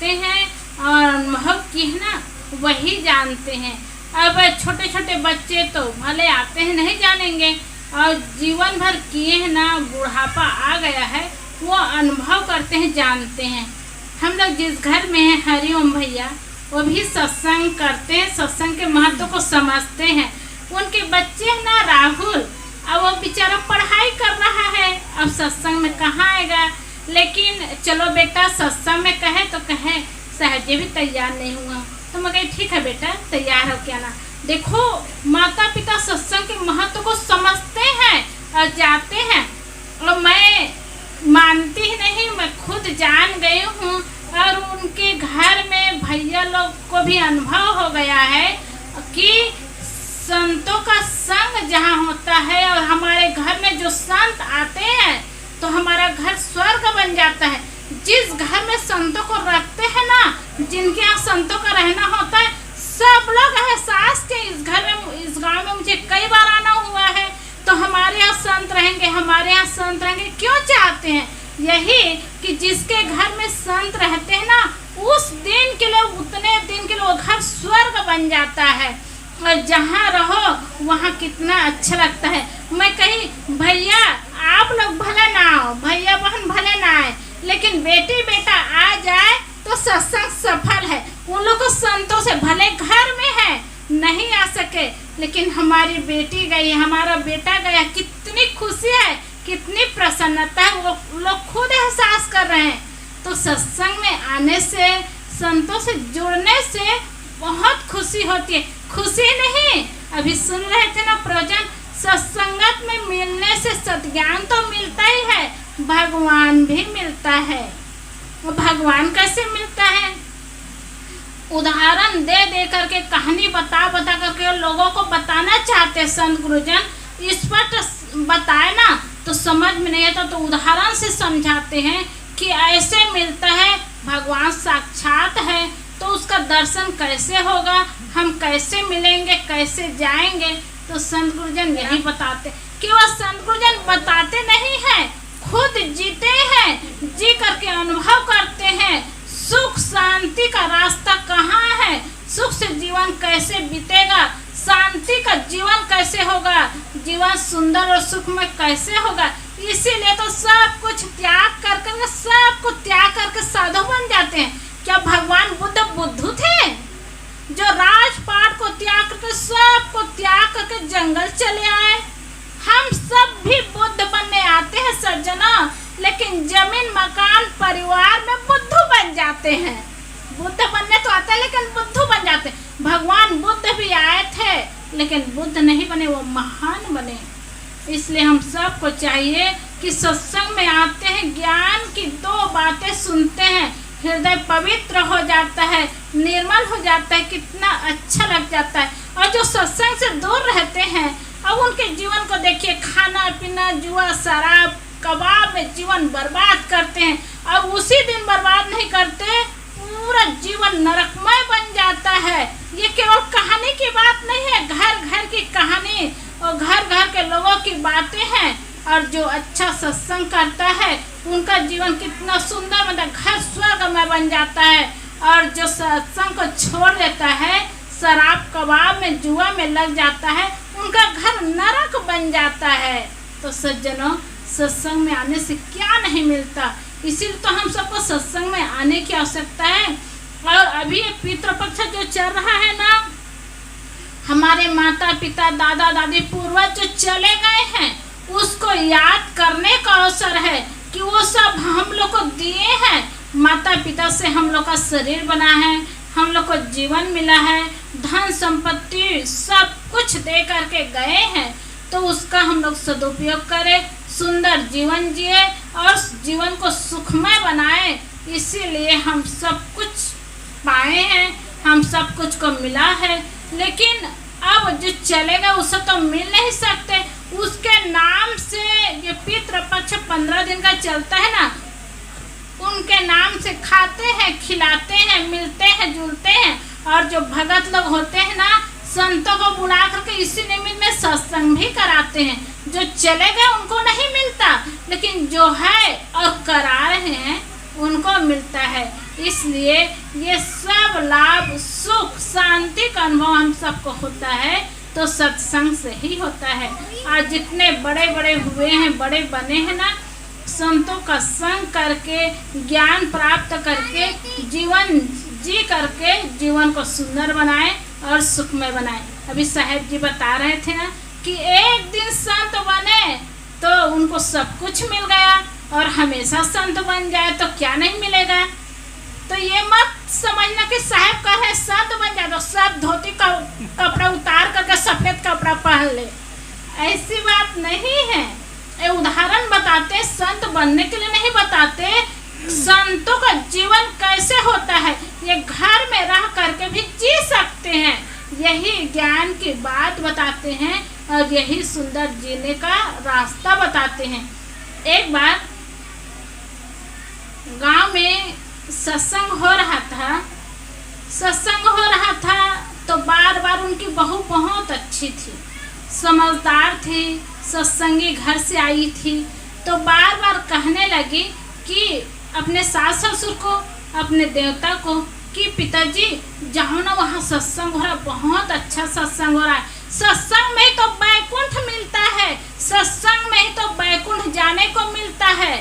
आते हैं और अनुभव किए हैं ना वही जानते हैं। अब छोटे छोटे बच्चे तो भले आते हैं नहीं जानेंगे, और जीवन भर किए हैं ना, बुढ़ापा आ गया है, वो अनुभव करते हैं, जानते हैं। हम लोग जिस घर में हैं हरिओम भैया, वो भी सत्संग करते हैं, सत्संग के महत्व को समझते हैं। उनके बच्चे हैं ना राहुल, अब वो बेचारा पढ़ाई कर रहा है, अब सत्संग में कहाँ आएगा। लेकिन चलो बेटा सत्संग में कहे तो कहे सहजे भी तैयार नहीं हुआ, तो मैं कही ठीक है बेटा तैयार हो क्या ना। देखो माता पिता सत्संग के महत्व को समझते हैं और जाते हैं, और मैं मानती ही नहीं, मैं खुद जान गई हूँ, और उनके घर में भैया लोग को भी अनुभव हो गया है कि संतों का संग जहाँ होता है और हमारे घर में जो संत आते हैं तो हमारा घर स्वर्ग बन जाता है। जिस घर में संतों को रखते हैं ना, जिनके यहाँ संतों का रहना होता है, सब लोग एहसास के इस घर में, इस गांव में मुझे कई बार आना हुआ है, तो हमारे यहाँ संत रहेंगे, हमारे यहाँ संत रहेंगे। क्यों चाहते हैं? यही कि जिसके घर में संत रहते हैं ना, उस दिन के लिए, उतने दिन के लिए वो घर स्वर्ग बन जाता है, और जहाँ रहो वहाँ कितना अच्छा लगता है। मैं कहीं भैया आप लोग भले ना आओ, भैया बहन भले ना आए, लेकिन बेटी बेटा आ जाए तो सत्संग सफल है। उन लोग को संतों से भले घर में है नहीं आ सके, लेकिन हमारी बेटी गई, हमारा बेटा गया, कितनी खुशी है, कितनी प्रसन्नता है, वो लोग खुद एहसास कर रहे हैं। तो सत्संग में आने से, संतों से जुड़ने से बहुत खुशी होती है। खुशी नहीं, अभी सुन रहे थे ना प्रवचन, सत्संगत में मिलने से सद्ज्ञान तो मिलता ही है, भगवान भी मिलता है। वो भगवान कैसे मिलता है? उदाहरण दे दे करके, कहानी बता बता करके लोगों को बताना चाहते संत गुरुजन, इस पर बताए ना तो समझ में नहीं आता, तो उदाहरण से समझाते हैं कि ऐसे मिलता है, भगवान साक्षात है, तो उसका दर्शन कैसे होगा, हम कैसे मिलेंगे, कैसे जाएंगे। तो संत गुरुजन यही बताते कि वह संत गुरुजन बताते नहीं हैं, खुद जीते हैं, जी करके अनुभव करते हैं। सुख शांति का रास्ता कहाँ है, सुख से जीवन कैसे बीतेगा, शांति का जीवन कैसे होगा, जीवन सुंदर और सुखमय कैसे होगा। इसीलिए तो सब कुछ त्याग करके, सब कुछ त्याग करके साधु बन जाते हैं। क्या भगवान बुद्ध बुद्धू थे जो राजपाट को त्याग करके, सब को त्याग करके जंगल चले आए? हम सब भी बुद्ध बनने आते हैं सज्जना, लेकिन जमीन मकान परिवार में बुद्धू बन जाते हैं। बुद्ध बनने तो आते हैं लेकिन बुद्धू बन जाते हैं। भगवान बुद्ध भी आए थे लेकिन बुद्ध नहीं बने, वो महान बने। इसलिए हम सबको चाहिए कि सत्संग में आते हैं, ज्ञान की दो बातें सुनते हैं, हृदय पवित्र हो जाता है, निर्मल हो जाता है, कितना अच्छा लग जाता है। और जो सत्संग से दूर रहते हैं, अब उनके जीवन को देखिए, खाना पीना, जुआ शराब कबाब में जीवन बर्बाद करते हैं। अब उसी दिन बर्बाद नहीं करते, पूरा जीवन नरकमय बन जाता है। ये केवल कहानी की बात नहीं है, घर घर की कहानी और घर घर के लोगों की बातें हैं। और जो अच्छा सत्संग करता है उनका जीवन कितना सुंदर, मतलब घर स्वर्गमय बन जाता है। और जो सत्संग को छोड़ देता है, शराब कबाब में जुआ में लग जाता है, उनका घर नरक बन जाता है। तो सज्जनों, सत्संग में आने से क्या नहीं मिलता, इसीलिए तो हम सबको सत्संग में आने की आवश्यकता है। और अभी ये पितृपक्ष जो चल रहा है ना, हमारे माता पिता दादा दादी पूर्वज जो चले गए हैं, उसको याद करने का अवसर है कि वो सब हम लोग को दिए हैं। माता पिता से हम लोग का शरीर बना है, हम लोग को जीवन मिला है, धन संपत्ति सब कुछ दे करके गए हैं, तो उसका हम लोग सदुपयोग करें, सुंदर जीवन जिए और जीवन को सुखमय बनाएं। इसीलिए हम सब कुछ पाए हैं, हम सब कुछ को मिला है। लेकिन अब जो चलेगा उसे तो मिल नहीं सकते। उसके नाम से ये पितृपक्ष 15 दिन का चलता है ना, उनके नाम से खाते हैं, खिलाते हैं, मिलते हैं, जुलते हैं। और जो भगत लोग होते हैं ना, संतों को बुला करके इसी निमित्त में सत्संग भी कराते हैं। जो चले गए उनको नहीं मिलता, लेकिन जो है और करा रहे हैं उनको मिलता है। इसलिए ये सब लाभ, सुख, शांति का अनुभव हम सबको होता है तो सत्संग से ही होता है। आज जितने बड़े बड़े हुए हैं, बड़े बने हैं ना, संतों का संग करके, ज्ञान प्राप्त करके, जीवन जी करके जीवन को सुंदर बनाए और सुखमय बनाए। अभी साहेब जी बता रहे थे ना कि एक दिन संत बने तो उनको सब कुछ मिल गया और हमेशा संत बन जाए तो क्या नहीं मिलेगा। तो ये मत समझना कि साहब कह रहे संत बन जाए तो सब धोती का कपड़ा उतार करके सफेद कपड़ा पहन ले, ऐसी बात नहीं है। ये उदाहरण बताते, संत बनने के लिए नहीं बताते। संतों का जीवन कैसे होता है ये घर में रह करके भी जी सकते हैं, यही ज्ञान की बात बताते हैं और यही सुंदर जीने का रास्ता बताते हैं। एक बार गांव में सत्संग हो रहा था तो बार बार उनकी बहू बहुत अच्छी थी, समझदार थी, सत्संगी घर से आई थी, तो बार बार कहने लगी कि अपने सास ससुर को, अपने देवता को कि पिताजी जाओ ना, वहाँ सत्संग हो रहा, बहुत अच्छा सत्संग हो रहा है, सत्संग में ही तो बैकुंठ मिलता है, सत्संग में ही तो बैकुंठ जाने को मिलता है।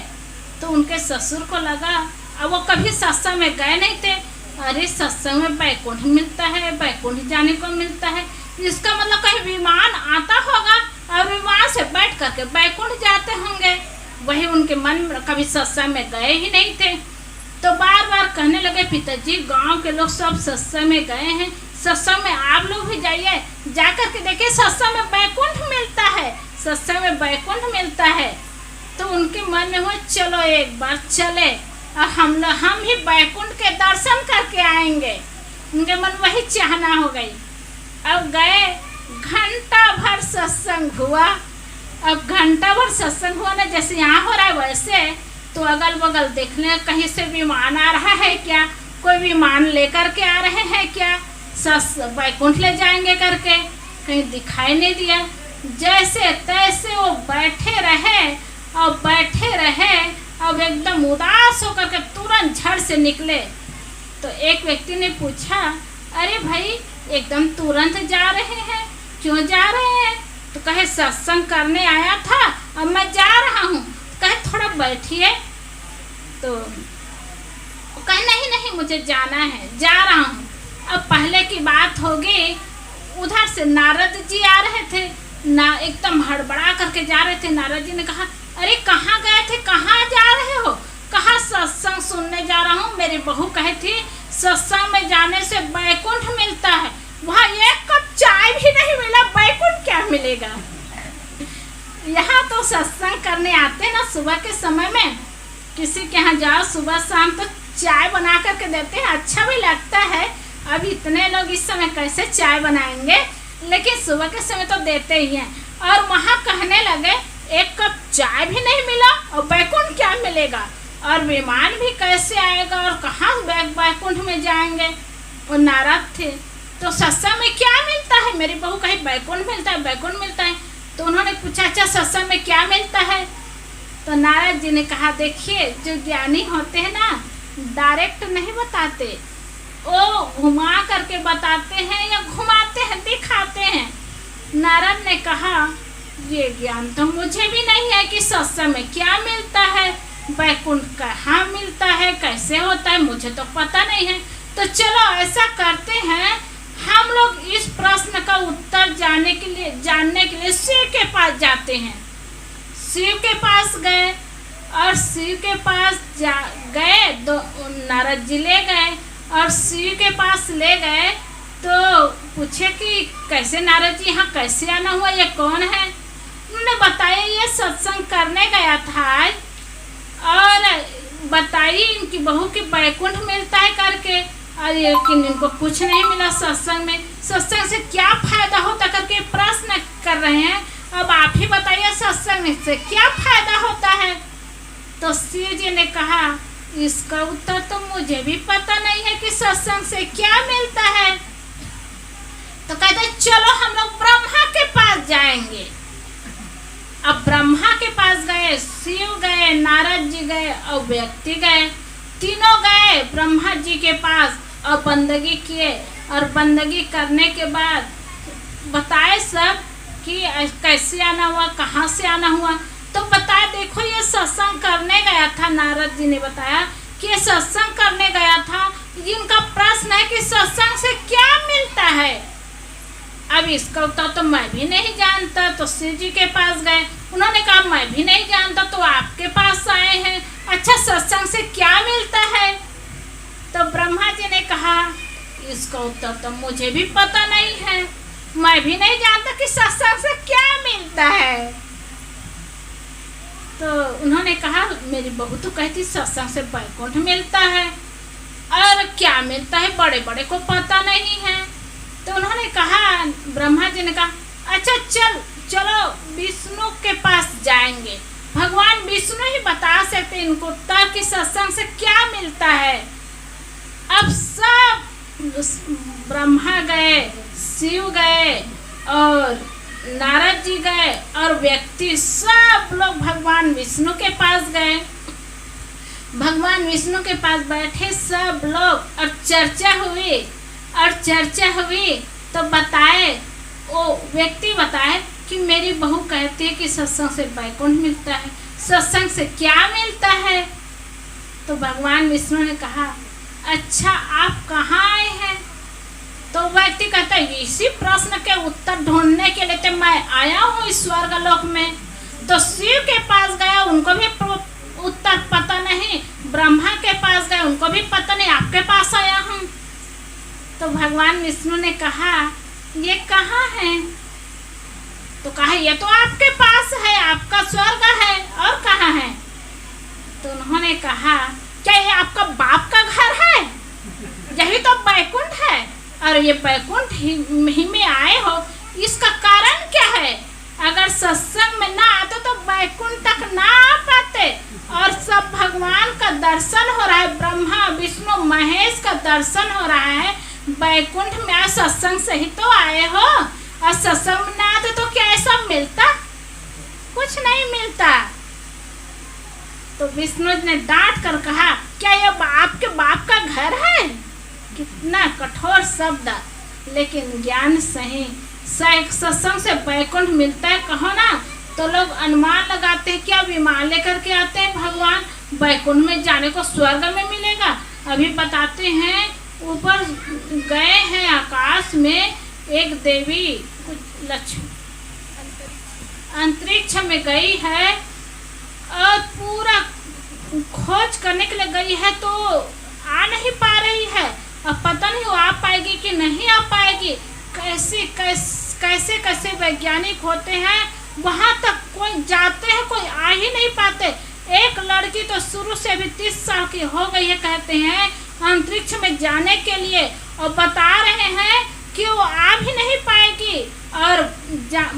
तो उनके ससुर को लगा, अब वो कभी सत्संग में गए नहीं थे, अरे सत्संग में बैकुंठ मिलता है, बैकुंठ जाने को मिलता है, इसका मतलब कहीं विमान आता होगा और विमान से बैठ करके बैकुंठ जाते होंगे। वही उनके मन में, कभी सत्संग में गए ही नहीं थे। तो बार बार कहने लगे पिताजी गांव के लोग सब सत्संग में गए हैं, सत्संग में आप लोग भी जाइए, जाकर के देखिए सत्संग में बैकुंठ मिलता है, सत्संग में बैकुंठ मिलता है। तो उनके मन में हुआ चलो एक बार चले और हम भी बैकुंठ के दर्शन करके आएंगे। उनके मन वही चाहना हो गई। अब गए, घंटा भर सत्संग हुआ। अब घंटा भर सत्संग हुआ ना, जैसे यहाँ हो रहा है वैसे, तो अगल बगल देखने कहीं से विमान आ रहा है क्या, कोई विमान लेकर के आ रहे हैं क्या, बैकुंठ ले जाएंगे करके, कहीं दिखाई नहीं दिया। जैसे तैसे वो बैठे रहे, अब एकदम उदास होकर के तुरंत झड़ से निकले। तो एक व्यक्ति ने पूछा, अरे भाई एकदम तुरंत जा रहे हैं, क्यों जा रहे हैं? तो कहे सत्संग करने आया था, अब मैं जा रहा हूँ। कहे थोड़ा बैठिए। तो कहे नहीं मुझे जाना है, जा रहा हूँ। अब पहले की बात होगी, उधर से नारद जी आ रहे थे ना, एकदम हड़बड़ा करके जा रहे थे। नारद जी ने कहा, अरे कहाँ गए थे, कहाँ जा रहे हो? कहा सत्संग सुनने जा रहा हूँ, मेरी बहू कही थी सत्संग में जाने से बैकुंठ मिलता है, वहाँ एक कप चाय भी नहीं मिला, बैकुंठ क्या मिलेगा? यहाँ तो सत्संग करने आते हैं ना, सुबह के समय में किसी के यहाँ जाओ सुबह शाम तो चाय बना करके देते हैं, अच्छा भी लगता है। अब इतने लोग इस समय कैसे चाय बनाएंगे, लेकिन सुबह के समय तो देते ही हैं। और वहाँ कहने लगे एक कप चाय भी नहीं मिला और बैकुंठ क्या मिलेगा, और विमान भी कैसे आएगा और कहाँ बैकुंठ में जाएंगे। वो नाराज थे। तो सत्संग में क्या मिलता है? मेरी बहू कही बैकुंठ मिलता है, बैकुंठ मिलता है। तो उन्होंने पूछा, अच्छा सत्संग में क्या मिलता है? तो नारद जी ने कहा, देखिए जो ज्ञानी होते हैं ना, डायरेक्ट नहीं बताते, वो घुमा करके बताते हैं या घुमाते हैं, दिखाते हैं। नारद ने कहा, ये ज्ञान तो मुझे भी नहीं है कि सत्संग में क्या मिलता है, बैकुंठ कहाँ मिलता है, कैसे होता है, मुझे तो पता नहीं है। तो चलो ऐसा करते हैं, हम लोग इस प्रश्न का उत्तर जानने के लिए शिव के पास जाते हैं। शिव के पास गए और शिव के पास गए, तो नारद जी ले गए और शिव के पास ले गए। तो पूछे कि कैसे नारद जी यहाँ कैसे आना हुआ, ये कौन है? उन्होंने बताया ये सत्संग करने गया था और बताई इनकी बहू की बैकुंठ मिलता है करके, और लेकिन इनको कुछ नहीं मिला सत्संग में। सत्संग से क्या फायदा होता करके प्रश्न कर रहे हैं। अब आप ही बताइए सत्संग से क्या फायदा होता है? तो शिव जी ने कहा, इसका उत्तर तो मुझे भी पता नहीं है कि सत्संग से क्या मिलता है। तो कहते चलो हम लोग ब्रह्मा के पास जाएंगे। अब ब्रह्मा के पास गए, शिव गए, नारद जी गए और व्यक्ति गए। तीनों गए ब्रह्मा जी के पास और बंदगी किए, और बंदगी करने के बाद बताए सब कि कैसे आना हुआ, कहाँ से आना हुआ। तो बताया, देखो ये सत्संग करने गया था। नारद जी ने बताया कि ये सत्संग करने गया था। इनका प्रश्न है कि सत्संग से क्या मिलता है। अब इसका उत्तर तो मैं भी नहीं जानता। तो शिव जी के पास गए, उन्होंने कहा मैं भी नहीं जानता, तो आपके पास आए हैं। अच्छा, सत्संग से क्या मिलता है? तो ब्रह्मा जी ने कहा इसका उत्तर तो मुझे भी पता नहीं है, मैं भी नहीं जानता कि सत्संग से क्या मिलता है। तो उन्होंने कहा मेरी बहू तो कहती सत्संग से वैकुंठ मिलता है, और क्या मिलता है बड़े बड़े को पता नहीं है। तो उन्होंने कहा, ब्रह्मा जी ने कहा अच्छा चलो विष्णु के पास जाएंगे, भगवान विष्णु ही बता सकते इनको उत्तर कि सत्संग से क्या मिलता है। अब सब ब्रह्मा गए, शिव गए और नारद जी गए, और व्यक्ति सब लोग भगवान विष्णु के पास गए। भगवान विष्णु के पास बैठे सब लोग, और चर्चा हुई तो बताए, वो व्यक्ति बताए कि मेरी बहू कहती है कि सत्संग से वैकुंठ मिलता है, सत्संग से क्या मिलता है। तो भगवान विष्णु ने कहा अच्छा आप कहाँ आए हैं? तो व्यक्ति कहता है इसी प्रश्न के उत्तर ढूंढने के लिए तो मैं आया हूँ इस स्वर्गलोक में। तो शिव के पास गया, उनको भी उत्तर पता नहीं, ब्रह्मा के पास गए, उनको भी पता नहीं, आपके पास आया हूँ। तो भगवान विष्णु ने कहा ये कहाँ है? तो कहा ये तो आपके पास है, आपका स्वर्ग है, और कहाँ है? तो उन्होंने कहा क्या ये आपका बाप का घर है? यही तो वैकुंठ है, और ये वैकुंठ ही में आए हो, इसका कारण क्या है? अगर सत्संग में ना आते तो वैकुंठ तक ना आ पाते, और सब भगवान का दर्शन हो रहा है, ब्रह्मा विष्णु महेश का दर्शन हो रहा है। वैकुंठ में आज सत्संग से ही तो आए हो, और सत्संग में ना आते तो क्या ऐसा मिलता? कुछ नहीं मिलता। तो विष्णु ने डांट कर कहा क्या ये आपके बाप का घर है? कितना कठोर शब्द, लेकिन ज्ञान सही। सत्संग से वैकुंठ मिलता है कहो ना, तो लोग अनुमान लगाते हैं क्या विमान लेकर के आते हैं भगवान, वैकुंठ में जाने को स्वर्ग में मिलेगा। अभी बताते हैं ऊपर गए हैं आकाश में, एक देवी लक्ष्मी अंतरिक्ष में गई है और पूरा खोज करने के लिए गई है, तो आ नहीं पा रही है। अब पता नहीं वो आ पाएगी कि नहीं आ पाएगी। कैसे वैज्ञानिक होते हैं, वहां तक कोई जाते हैं, कोई आ ही नहीं पाते। एक लड़की तो शुरू से अभी 30 साल की हो गई है, कहते हैं अंतरिक्ष में जाने के लिए, और बता रहे हैं कि वो आ भी नहीं पाएगी और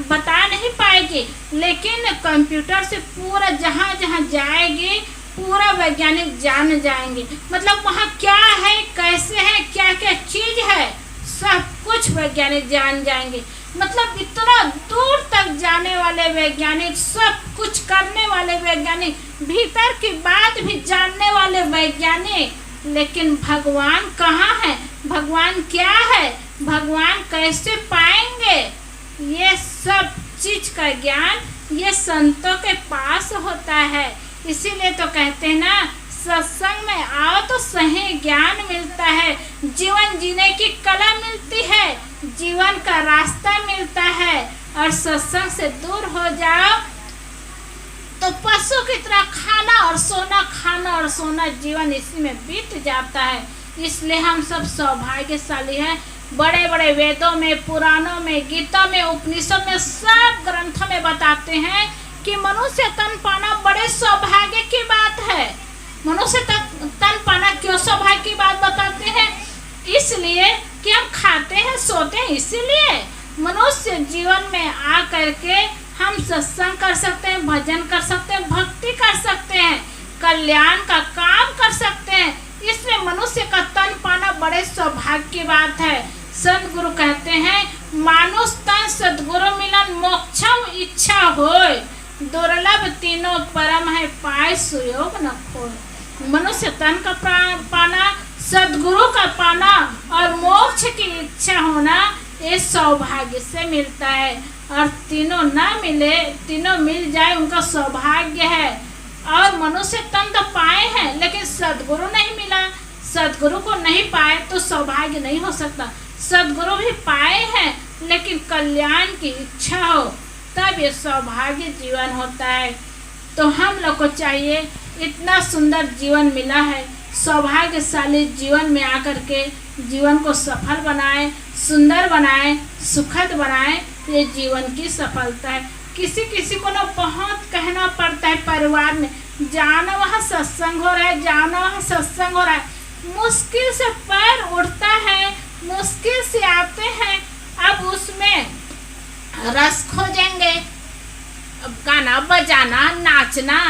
बता नहीं पाएगी, लेकिन कंप्यूटर से पूरा जहाँ जहाँ जाएगी पूरा वैज्ञानिक जान जाएंगे। मतलब वहाँ क्या है, कैसे है, क्या क्या चीज है, सब कुछ वैज्ञानिक जान जाएंगे। मतलब इतना दूर तक जाने वाले वैज्ञानिक, सब कुछ करने वाले वैज्ञानिक, भीतर की बात भी जानने वाले वैज्ञानिक, लेकिन भगवान कहाँ है, भगवान क्या है, भगवान कैसे पाएंगे, ये सब चीज का ज्ञान ये संतों के पास होता है। इसीलिए तो कहते हैं ना, सत्संग में आओ तो सही ज्ञान मिलता है, जीवन जीने की कला मिलती है, जीवन का रास्ता मिलता है। और सत्संग से दूर हो जाओ तो पशु की तरह खाना और सोना जीवन इसी में बीत जाता है। इसलिए हम सब सौभाग्यशाली हैं। बड़े बड़े वेदों में, पुराणों में, गीता में, उपनिषद में, सब ग्रंथों में बताते हैं कि मनुष्य तन पाना बड़े सौभाग्य की बात है। मनुष्य तन पाना क्यों सौभाग्य की बात बताते हैं? इसलिए कि हम खाते हैं, सोते हैं, इसीलिए मनुष्य जीवन में आ करके हम सत्संग कर सकते हैं, भजन कर सकते हैं, भक्ति कर सकते हैं, कल्याण का काम कर सकते हैं। इसलिए मनुष्य का तन पाना बड़े सौभाग्य की बात है। संत गुरु कहते हैं, मानुष तन सद्गुरु मिलन मोक्षम इच्छा होय, दुर्लभ तीनों परम है पाए सुयोग न खोय। मनुष्य तन का पाना, सद्गुरु का पाना और मोक्ष की इच्छा होना ये सौभाग्य से मिलता है। और तीनों ना मिले, तीनों मिल जाए उनका सौभाग्य है। और मनुष्य तन तो पाए हैं लेकिन सद्गुरु नहीं मिला, सद्गुरु को नहीं पाए तो सौभाग्य नहीं हो सकता। सद्गुरु भी पाए हैं लेकिन कल्याण की इच्छा हो तब ये सौभाग्य जीवन होता है। तो हम लोग को चाहिए, इतना सुंदर जीवन मिला है, सौभाग्यशाली जीवन में आकर के जीवन को सफल बनाए, सुंदर बनाए, सुखद बनाए, ये जीवन की सफलता है। किसी किसी को ना बहुत कहना पड़ता है परिवार में, जाना वहाँ सत्संग हो रहा है, जाना वहाँ सत्संग हो रहा है, मुश्किल से पैर उठता है, मुश्किल से आते हैं। अब उसमें रस खोजेंगे, अब गाना बजाना नाचना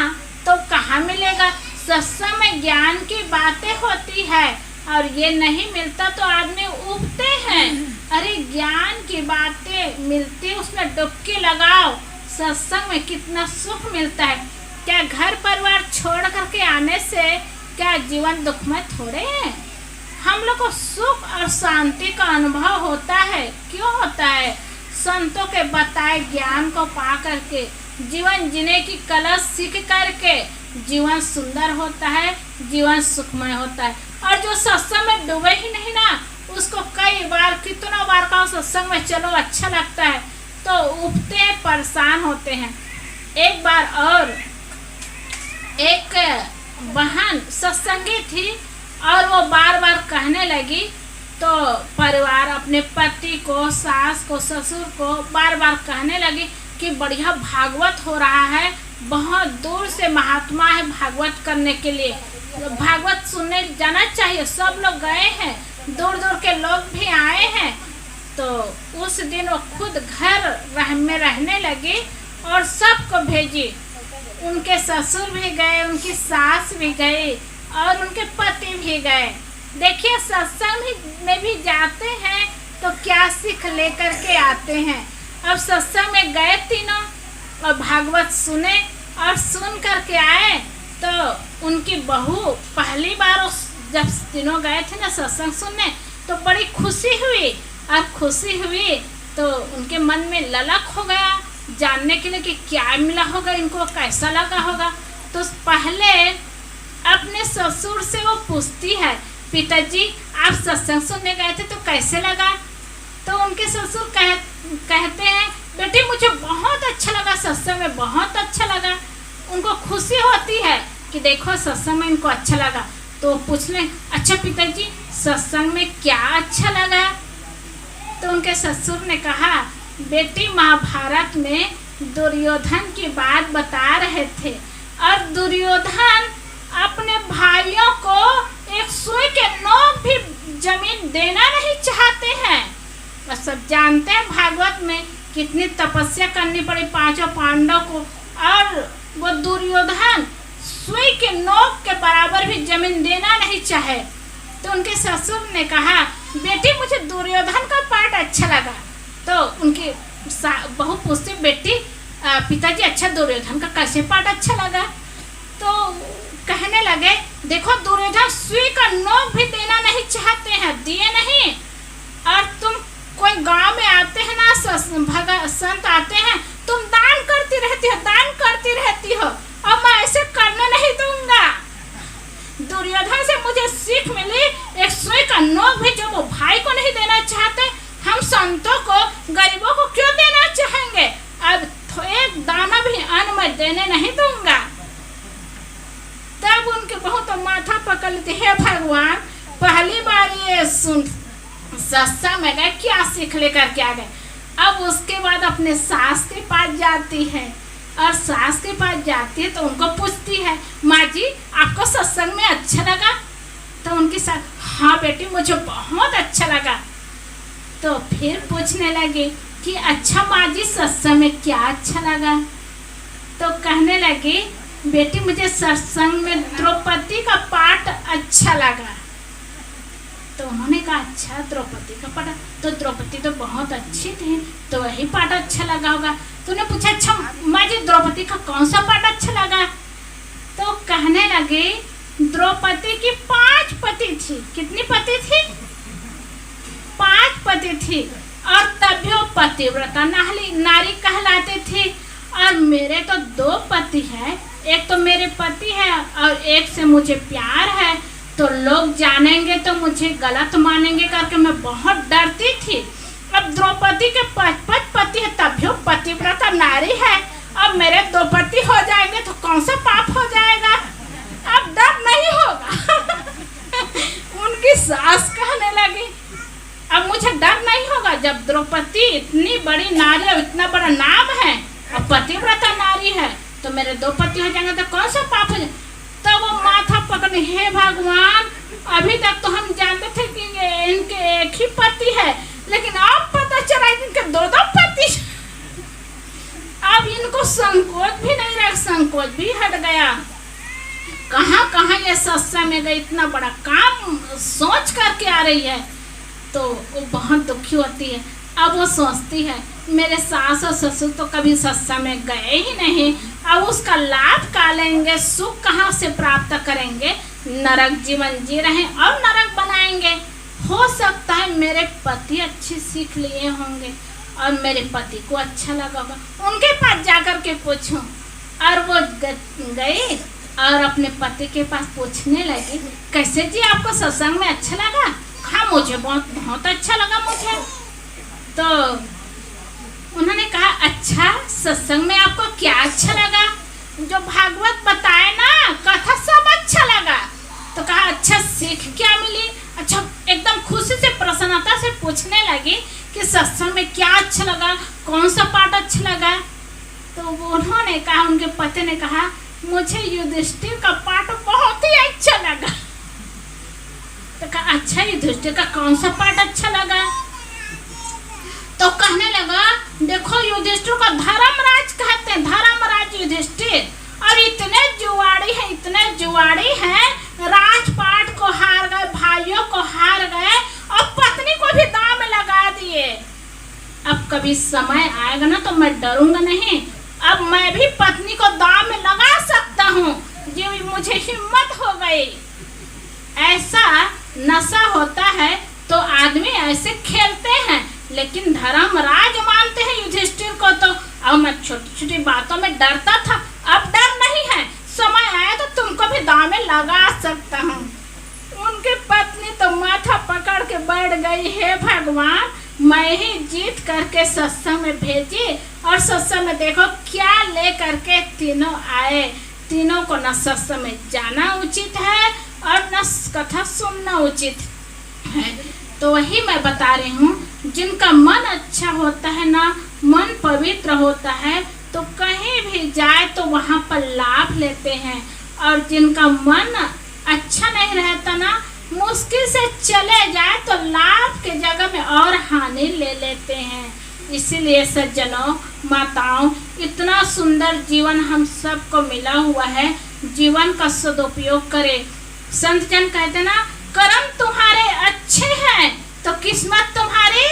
तो कहाँ मिलेगा। सत्संग में ज्ञान की बातें होती है और ये नहीं मिलता तो आदमी उबते हैं। अरे ज्ञान की बातें मिलती, उसमें डुबकी लगाओ, सत्संग में कितना सुख मिलता है। क्या घर परिवार छोड़ करके आने से क्या जीवन दुखमय थोड़े है। हम लोग को सुख और शांति का अनुभव होता है। क्यों होता है? संतों के बताए ज्ञान को पा करके, जीवन जीने की कला सीख करके जीवन सुंदर होता है, जीवन सुखमय होता है। और जो सत्संग में डूबे ही नहीं ना, उसको कई बार कितना बार कहो सत्संग में चलो अच्छा लगता है तो उबते हैं, परेशान होते हैं। एक बार और एक बहन सत्संगी थी और वो बार बार कहने लगी, तो परिवार अपने पति को, सास को, ससुर को बार बार कहने लगी कि बढ़िया भागवत हो रहा है, बहुत दूर से महात्मा है भागवत करने के लिए, भागवत सुनने जाना चाहिए। सब लोग गए हैं, दूर दूर के लोग भी आए हैं। तो उस दिन वो खुद घर में रहने लगी और सबको भेजी। उनके ससुर भी गए, उनकी सास भी गई और उनके पति भी गए। देखिए सत्संग में भी जाते हैं तो क्या सीख लेकर के आते हैं। अब सत्संग में गए तीनों और भागवत सुने और सुन करके आए तो उनकी बहू पहली बार जब तीनों गए थे ना सत्संग सुनने तो बड़ी खुशी हुई। और खुशी हुई तो उनके मन में ललक हो गया जानने के लिए कि क्या मिला होगा, इनको कैसा लगा होगा। तो पहले अपने ससुर से वो पूछती है, पिताजी आप सत्संग सुनने गए थे तो कैसे लगा? तो उनके ससुर कहते हैं, बेटी मुझे बहुत अच्छा लगा, सत्संग में बहुत अच्छा लगा। उनको खुशी होती है कि देखो सत्संग में इनको अच्छा लगा। तो पूछ लें, अच्छा पिताजी सत्संग में क्या अच्छा लगा? तो उनके ससुर ने कहा, बेटी महाभारत में दुर्योधन की बात बता रहे थे और दुर्योधन अपने भाइयों को एक सुई के नोक भी जमीन देना नहीं चाहते हैं। और सब जानते हैं भागवत में कितनी तपस्या करनी पड़ी पांचों पांडव को, और वो दुर्योधन सुई के नोक के बराबर भी जमीन देना नहीं चाहे। तो उनके ससुर ने कहा, बेटी मुझे दुर्योधन का पार्ट अच्छा लगा। तो उनकी बहू पूछती, बेटी पिताजी अच्छा दुर्योधन का कैसे पार्ट अच्छा लगा? तो कहने लगे, देखो दुर्योधन सुई का नोक भी देना नहीं चाहते हैं, दिए नहीं। और तुम कोई गांव में आते हैं ना, संत आते हैं, तुम दान करती रहती हो, दान करती रहती हो, और मैं ऐसे करने नहीं दूंगा। दुर्योधन से मुझे सीख मिली, एक सुई का नोक भी जो वो भाई को नहीं देना चाहते, हम संतों को, गरीबों को क्यों देना चाहेंगे? अब एक दाना भी अन्न में देने नहीं दूंगा। तब उनके बहुत माथा पकड़ लेते, हे भगवान पहली बार ये सुन सत्संग में गए, क्या सीख लेकर के आ गए। अब उसके बाद अपने सास के पास जाती है और सास के पास जाती है तो उनको पूछती है, माँ जी आपको सत्संग में अच्छा लगा? तो उनकी सास, हाँ बेटी मुझे बहुत अच्छा लगा। तो फिर पूछने लगी कि अच्छा माँ जी सत्संग में क्या अच्छा लगा? तो कहने लगी, बेटी मुझे सत्संग में द्रौपदी का पाठ अच्छा लगा। तो उन्होंने कहा, अच्छा द्रौपदी का पाठ, तो द्रौपदी तो बहुत अच्छी थी, तो वही पाठ अच्छा लगा होगा। तो उन्हें पूछा, अच्छा माँ जी द्रौपदी का कौन सा पाठ अच्छा लगा? तो कहने लगे द्रौपदी की 5 पति थी। कितनी पति थी? 5 पति थी। और तभी वो पतिव्रता नारी कहलाते थे। और मेरे तो 2 पति है, एक तो मेरे पति है और एक से मुझे प्यार है, तो लोग जानेंगे तो मुझे गलत मानेंगे करके मैं बहुत डरती थी। अब द्रौपदी के 5 पति है, तभी वो पतिव्रता नारी है। अब मेरे 2 पति हो जाएंगे तो कौन सा पाप हो जाएगा? अब डर नहीं होगा। उनकी सास कहने लगी अब मुझे डर नहीं होगा, जब द्रौपदी इतनी बड़ी नारी और इतना बड़ा नाम है और पतिव्रता नारी है, तो मेरे 2 पति हो जाएंगे तो कौन सा पाप हो जाएगा? तब वो माथा पकड़े, हे भगवान, अभी तक तो हम जानते थे कि इनके एक ही पति है, लेकिन अब पता चला इनके 2 पति। अब इनको संकोच भी नहीं रहा, संकोच भी हट गया। कहाँ कहाँ ये सत्संग में गई, इतना बड़ा काम सोच करके आ रही है, तो वो बहुत दुखी होती है। अब वो सोचती है मेरे सास और ससुर तो कभी सत्संग में गए ही नहीं, अब उसका लाभ का लेंगे, सुख कहाँ से प्राप्त करेंगे? नरक जीवन जी रहे और नरक बनाएंगे। हो सकता है मेरे पति अच्छी सीख लिए होंगे और मेरे पति को अच्छा लगा होगा, उनके पास जाकर के पूछूं। और वो गई और अपने पति के पास पूछने लगी, कैसे जी आपको सत्संग में अच्छा लगा? हाँ मुझे बहुत बहुत अच्छा लगा मुझे। तो उन्होंने कहा अच्छा, सत्संग में आपको क्या अच्छा लगा? जो भागवत बताए ना, कथा सब अच्छा लगा। तो कहा अच्छा, सीख क्या मिली? अच्छा, एकदम खुशी से प्रसन्नता से पूछने लगी कि सत्संग में क्या अच्छा लगा, कौन सा पाठ अच्छा लगा? तो उन्होंने कहा, उनके पति ने कहा मुझे युधिष्ठिर का पाठ बहुत ही अच्छा लगा। तो कहा अच्छा, युधिष्ठिर का कौन सा पाठ अच्छा लगा? तो कहने लगा देखो युधिष्ठिर का धर्मराज कहते हैं, धर्मराज युधिष्ठिर, और इतने जुआड़ी हैं, राजपाट को हार गए, भाइयों को हार गए और पत्नी को भी दांव में लगा दिए। अब कभी समय आएगा ना तो मैं डरूंगा नहीं, अब मैं भी पत्नी को दांव में लगा सकता हूँ, ये मुझे हिम्मत हो गई। ऐसा नशा होता है तो आदमी ऐसे खेलते हैं, लेकिन धर्मराज मानते हैं युधिष्ठिर को। तो अब मैं छोटी छोटी बातों में डरता था, अब डर नहीं है, समय आया तो तुमको भी दांव में लगा सकता हूँ। उनकी पत्नी तो माथा पकड़ के बैठ गई, हे भगवान, मैं ही जीत करके सत्संग में भेजी और सत्संग में देखो क्या ले करके तीनों आए। तीनों को न सत्संग में जाना उचित है और न कथा सुनना उचित है। तो वही मैं बता रही हूँ, जिनका मन अच्छा होता है ना, मन पवित्र होता है, तो कहीं भी जाए तो वहाँ पर लाभ लेते हैं, और जिनका मन अच्छा नहीं रहता ना, मुश्किल से चले जाए तो लाभ के जगह में और हानि ले लेते हैं। इसीलिए सज्जनों, माताओं, इतना सुंदर जीवन हम सबको मिला हुआ है, जीवन का सदुपयोग करें। संत जन कहते ना, कर्म तुम्हारे अच्छे हैं तो किस्मत तुम्हारी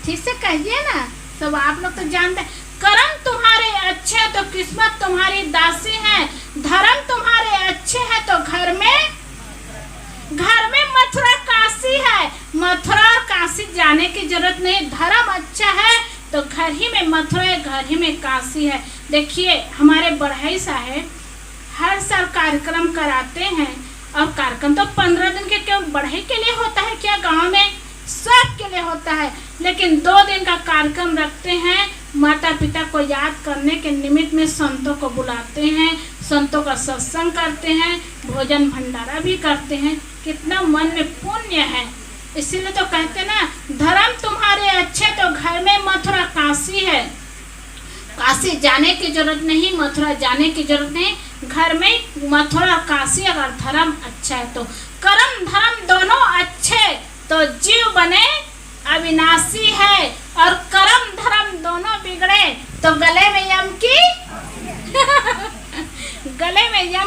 ठीक से कहिए ना, सब आप लोग तो जानते हैं। कर्म तुम्हारे अच्छे हैं तो किस्मत तुम्हारी दासी है, धर्म तुम्हारे अच्छे हैं तो घर में मथुरा काशी है। मथुरा और काशी जाने की जरूरत नहीं, धर्म अच्छा है तो घर ही में मथुरा है, घर ही में काशी है। देखिए हमारे बढ़ई साहब हर साल कार्यक्रम कराते हैं, और कार्यक्रम तो 15 दिन के केवल बढ़ई के लिए होता है क्या? गांव में सब के लिए होता है, लेकिन 2 दिन का कार्यक्रम रखते हैं। माता पिता को याद करने के निमित्त में संतों को बुलाते हैं, संतों का सत्संग करते हैं, भोजन भंडारा भी करते हैं। कितना मन में पुण्य है। इसीलिए तो कहते ना, धर्म तुम्हारे अच्छे तो घर में मथुरा काशी है। काशी जाने की जरूरत नहीं, मथुरा जाने की जरूरत नहीं, घर में मथुरा काशी। अगर धर्म अच्छा है तो कर्म धर्म दोनों अच्छे तो जीव बने अविनाशी है, और कर्म धर्म दोनों बिगड़े तो गले में यम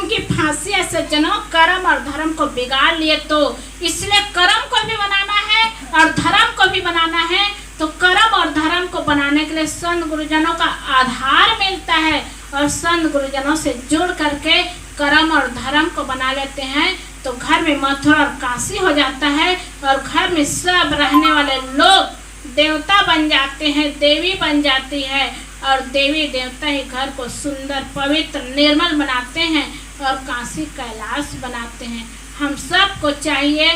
की फांसी है। सज्जनों, कर्म और धर्म को बिगाड़ लिए तो इसलिए कर्म को भी बनाना है और धर्म को भी बनाना है। तो कर्म और धर्म को बनाने के लिए संत गुरुजनों का आधार मिलता है, और संत गुरुजनों से जुड़ करके कर्म और धर्म को बना लेते हैं तो घर में मथुरा और काशी हो जाता है और घर में सब रहने वाले लोग देवता बन जाते हैं, देवी बन जाती है और देवी देवता ही घर को सुंदर पवित्र निर्मल बनाते हैं और काशी कैलाश बनाते हैं। हम सबको चाहिए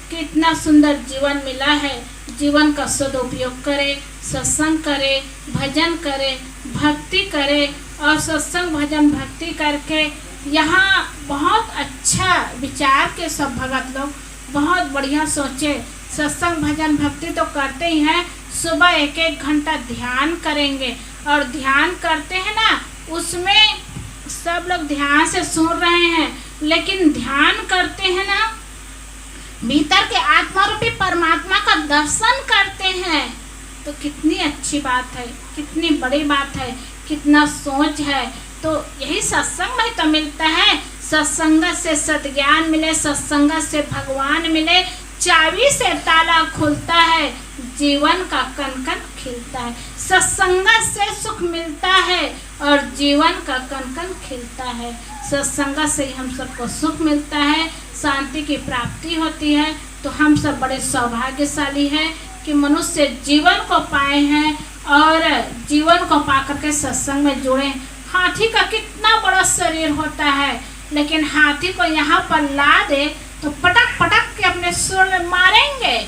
कि इतना सुंदर जीवन मिला है, जीवन का सदुपयोग करें, सत्संग करें, भजन करें, भक्ति करें और सत्संग भजन भक्ति करके यहाँ बहुत अच्छा विचार के सब भगत लोग बहुत बढ़िया सोचे। सत्संग भजन भक्ति तो करते ही हैं, सुबह 1-1 घंटा ध्यान करेंगे और ध्यान करते हैं ना, उसमें सब लोग ध्यान से सुन रहे हैं लेकिन ध्यान करते हैं ना, भीतर के आत्मा रूपी परमात्मा का दर्शन करते हैं तो कितनी अच्छी बात है, कितनी बड़ी बात है, कितना सोच है। तो यही सत्संग में तो मिलता है। सत्संग से सद्ज्ञान मिले, सत्संग से भगवान मिले, चाबी से ताला खुलता है, जीवन का कण-कण खिलता है। सत्संग से सुख मिलता है और जीवन का कण-कण खिलता है। सत्संग से ही हम सबको सुख मिलता है, शांति की प्राप्ति होती है। तो हम सब बड़े सौभाग्यशाली हैं कि मनुष्य जीवन को पाए हैं और जीवन को पाकर के सत्संग में जुड़े। हाथी का कितना बड़ा शरीर होता है लेकिन हाथी को यहाँ पर ला दे तो पटक पटक के अपने सुर में मारेंगे,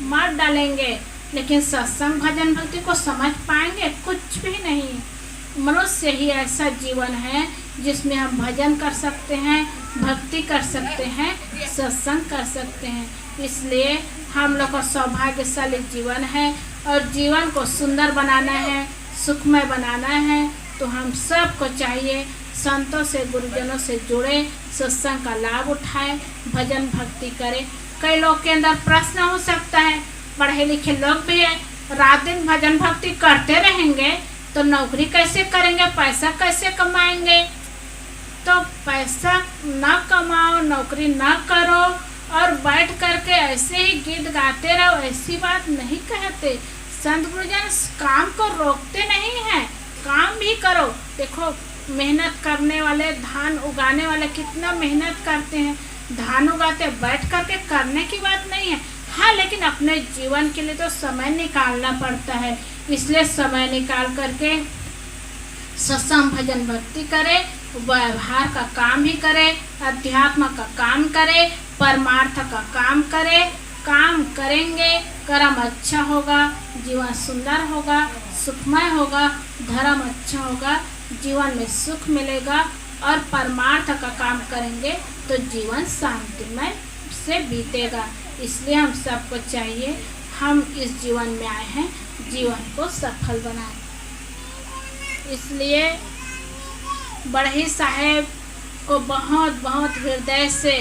मार डालेंगे, लेकिन सत्संग भजन भक्ति को समझ पाएंगे? कुछ भी नहीं। मनुष्य ही ऐसा जीवन है जिसमें हम भजन कर सकते हैं, भक्ति कर सकते हैं, सत्संग कर सकते हैं। इसलिए हम लोग का सौभाग्यशाली जीवन है और जीवन को सुंदर बनाना है, सुखमय बनाना है। तो हम सबको चाहिए संतों से, गुरुजनों से जुड़े, सत्संग का लाभ उठाए, भजन भक्ति करें। कई लोग के अंदर प्रश्न हो सकता है, पढ़े लिखे लोग भी है, रात दिन भजन भक्ति करते रहेंगे तो नौकरी कैसे करेंगे, पैसा कैसे कमाएंगे? तो पैसा ना कमाओ, नौकरी ना करो और बैठ करके ऐसे ही गीत गाते रहो, ऐसी बात नहीं कहते। संत गुरुजन काम को रोकते नहीं हैं, काम भी करो। देखो मेहनत करने वाले, धान उगाने वाले कितना मेहनत करते हैं, धान उगाते बैठ करके करने की बात नहीं है। हाँ, लेकिन अपने जीवन के लिए तो समय निकालना पड़ता है। इसलिए समय निकाल करके सत्संग भजन भक्ति करे, व्यवहार का काम भी करे, अध्यात्म का काम करे, परमार्थ का काम करे। काम करेंगे, कर्म अच्छा होगा, जीवन सुंदर होगा, सुखमय होगा, धर्म अच्छा होगा, जीवन में सुख मिलेगा और परमार्थ का काम करेंगे तो जीवन शांतिमय से बीतेगा। इसलिए हम सबको चाहिए, हम इस जीवन में आए हैं, जीवन को सफल बनाएं। इसलिए बढ़ई साहेब को बहुत बहुत हृदय से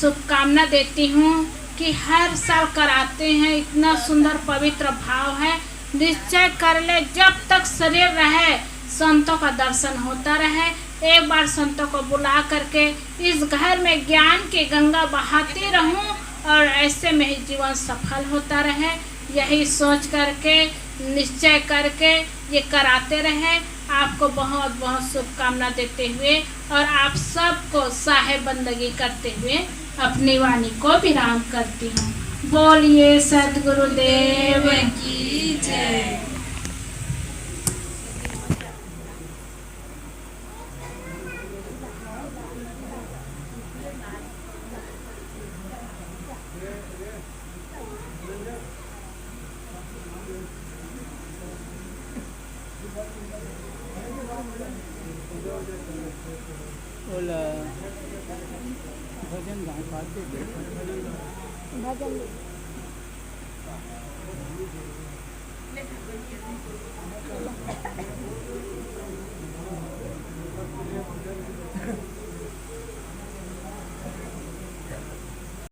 शुभकामना देती हूँ कि हर साल कराते हैं, इतना सुंदर पवित्र भाव है। निश्चय कर ले, जब तक शरीर रहे संतों का दर्शन होता रहे। एक बार संतों को बुला करके इस घर में ज्ञान की गंगा बहाती रहूं और ऐसे में ही जीवन सफल होता रहे। यही सोच करके, निश्चय करके ये कराते रहे। आपको बहुत बहुत शुभकामना देते हुए और आप सबको साहेब बंदगी करते हुए अपनी वाणी को विराम करती हूँ। बोलिए सद्गुरुदेव की जय। भजन गाय पाते भजन